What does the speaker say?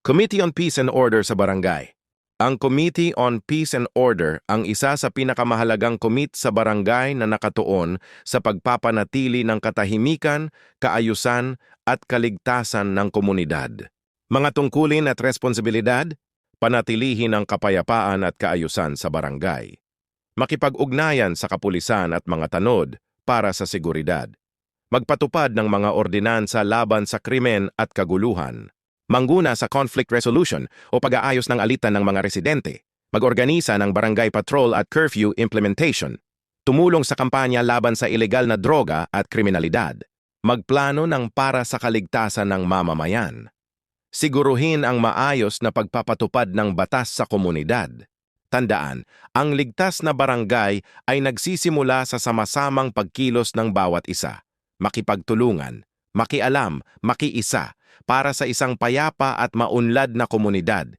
Committee on Peace and Order sa barangay. Ang Committee on Peace and Order ang isa sa pinakamahalagang komite sa barangay na nakatuon sa pagpapanatili ng katahimikan, kaayusan at kaligtasan ng komunidad. Mga tungkulin at responsibilidad, panatilihin ang kapayapaan at kaayusan sa barangay. Makipag-ugnayan sa kapulisan at mga tanod para sa seguridad. Magpatupad ng mga ordinansa laban sa krimen at kaguluhan. Mangguna sa conflict resolution o pag-aayos ng alitan ng mga residente. Mag-organisa ng barangay patrol at curfew implementation. Tumulong sa kampanya laban sa ilegal na droga at kriminalidad. Magplano ng para sa kaligtasan ng mamamayan. Siguruhin ang maayos na pagpapatupad ng batas sa komunidad. Tandaan, ang ligtas na barangay ay nagsisimula sa sama-samang pagkilos ng bawat isa. Makipagtulungan, makialam, makiisa, para sa isang payapa at maunlad na komunidad.